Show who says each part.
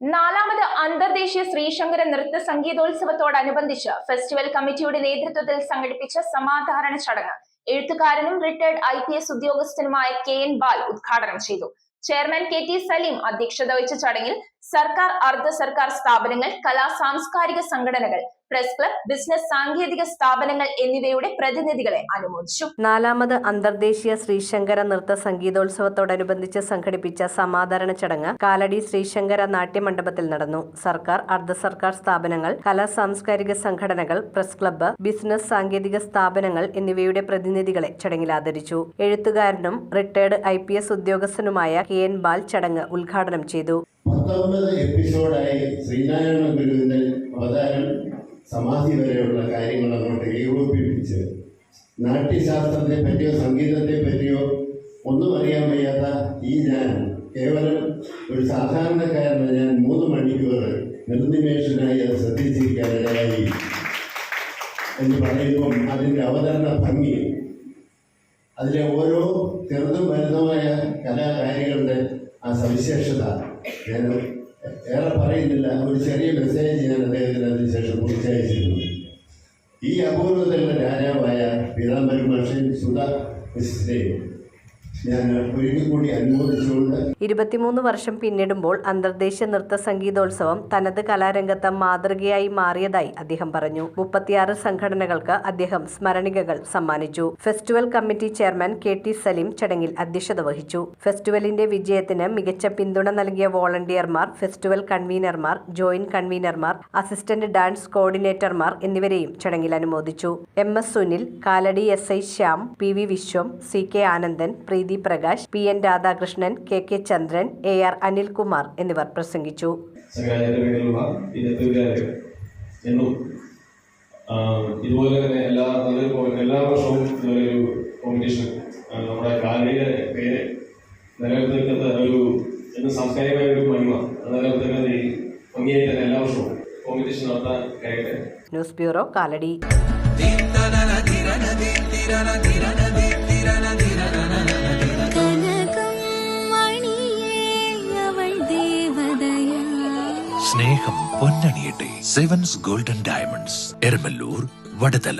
Speaker 1: നാലാമത് അന്തർദേശീയ ശ്രീശങ്കര നൃത്ത സംഗീതോത്സവത്തോടനുബന്ധിച്ച് ഫെസ്റ്റിവൽ കമ്മിറ്റിയുടെ നേതൃത്വത്തിൽ സംഘടിപ്പിച്ച സമാദരണ ചടങ്ങ് എഴുത്തുകാരനും റിട്ടയർഡ് IPS ഉദ്യോഗസ്ഥനുമായ KN ബാൽ ഉദ്ഘാടനം ചെയ്തു. ചെയർമാൻ KT സലീം അധ്യക്ഷത വഹിച്ച ചടങ്ങിൽ സർക്കാർ, അർദ്ധ സർക്കാർ സ്ഥാപനങ്ങൾ, കലാ സാംസ്കാരിക സംഘടനകൾ, പ്രസ് ക്ലബ്, ബിസിനസ് സാങ്കേതിക സ്ഥാപനങ്ങൾ എന്നിവയുടെ പ്രതിനിധികളെ അനുമോദിച്ചു.
Speaker 2: നാലാമത് അന്തർദേശീയ ശ്രീശങ്കര നൃത്ത സംഗീതോത്സവത്തോടനുബന്ധിച്ച് സംഘടിപ്പിച്ച സമാദരണ ചടങ്ങ് കാലടി ശ്രീശങ്കര നാട്യമണ്ഡപത്തിൽ നടന്നു. സർക്കാർ, അർദ്ധ സർക്കാർ സ്ഥാപനങ്ങൾ, കലാ സാംസ്കാരിക സംഘടനകൾ, പ്രസ് ക്ലബ്ബ്, ബിസിനസ് സാങ്കേതിക സ്ഥാപനങ്ങൾ എന്നിവയുടെ പ്രതിനിധികളെ ചടങ്ങിൽ ആദരിച്ചു. എഴുത്തുകാരനും റിട്ടയർഡ് IPS ഉദ്യോഗസ്ഥനുമായ KN ബാൽ ചടങ്ങ് ഉദ്ഘാടനം ചെയ്തു.
Speaker 3: 19 എപ്പിസോഡായി ശ്രീനാരായണ ഗുരുവിന്റെ അവതാരം സമാധി വരെയുള്ള കാര്യങ്ങൾ അങ്ങോട്ട് ഏകോപിപ്പിച്ച് നാട്യശാസ്ത്രത്തെ പറ്റിയോ സംഗീതത്തെ പറ്റിയോ ഒന്നും അറിയാൻ വയ്യാത്ത ഞാൻ കേവലം ഒരു സാധാരണക്കാരന് ഞാൻ 3 മണിക്കൂർ നിർനിമേഷനായി അത് ശ്രദ്ധിച്ചിരിക്കാനിടയായി എന്ന് പറയുമ്പം അതിൻ്റെ അവതരണ ഭംഗി, അതിലെ ഓരോ ചെറുതും വലുതുമായ കലാകാരികളുടെ ആ സവിശേഷത ഞാൻ ഏറെ പറയുന്നില്ല. ഒരു ചെറിയ മെസ്സേജ് ഞാൻ അദ്ദേഹത്തിന് അതിനുശേഷം കുറിച്ചയച്ചിരുന്നു. ഈ അപൂർവതയുള്ള രാജാവായ പീതാംബരൻ മാഷയും സുധാ മിശ്രയും ഞാൻ ഒരിക്കൽ കൂടി അനുമോദിച്ചുകൊണ്ട്
Speaker 2: 23 വർഷം പിന്നിടുമ്പോൾ അന്തർദേശീയ നൃത്ത സംഗീതോത്സവം തനത് കലാരംഗത്ത് മാതൃകയായി മാറിയതായി അദ്ദേഹം പറഞ്ഞു. 36 സംഘടനകൾക്ക് അദ്ദേഹം സ്മരണികകൾ സമ്മാനിച്ചു. Festival committee chairman KT Saleem ചടങ്ങിൽ അധ്യക്ഷത വഹിച്ചു. ഫെസ്റ്റിവലിന്റെ വിജയത്തിന് മികച്ച പിന്തുണ നൽകിയ വോളണ്ടിയർമാർ, ഫെസ്റ്റിവൽ കൺവീനർമാർ, ജോയിന്റ് കൺവീനർമാർ, അസിസ്റ്റന്റ് ഡാൻസ് കോർഡിനേറ്റർമാർ എന്നിവരെയും ചടങ്ങിൽ അനുമോദിച്ചു. MS Sunil, Kalady SI Shyam, PV വിശ്വം, CK ആനന്ദൻ, പ്രീതി പ്രകാശ്, PN രാധാകൃഷ്ണൻ, KK ചന്ദ്രൻ, AR അനിൽകുമാർ എന്നിവർ പ്രസംഗിച്ചു.
Speaker 4: ഇതുപോലെ തന്നെ എല്ലാ വർഷവും ഇതുപോലെ ഒരു കോമ്പറ്റീഷൻ നമ്മുടെ കാലടിയുടെ പേര് നിലനിർത്തുന്ന ഒരു സാംസ്കാരികമായ ഒരു മഹിമ നിലനിർത്തുന്ന ഈ ഭംഗിയായി തന്നെ എല്ലാ വർഷവും കോമ്പറ്റീഷൻ നടത്താൻ കഴിയട്ടെ.
Speaker 2: News bureau, Kaladi.
Speaker 5: സ്നേഹം പൊന്നണിയട്ടെ. Sevens golden diamonds, Eramalloor, Vadathala.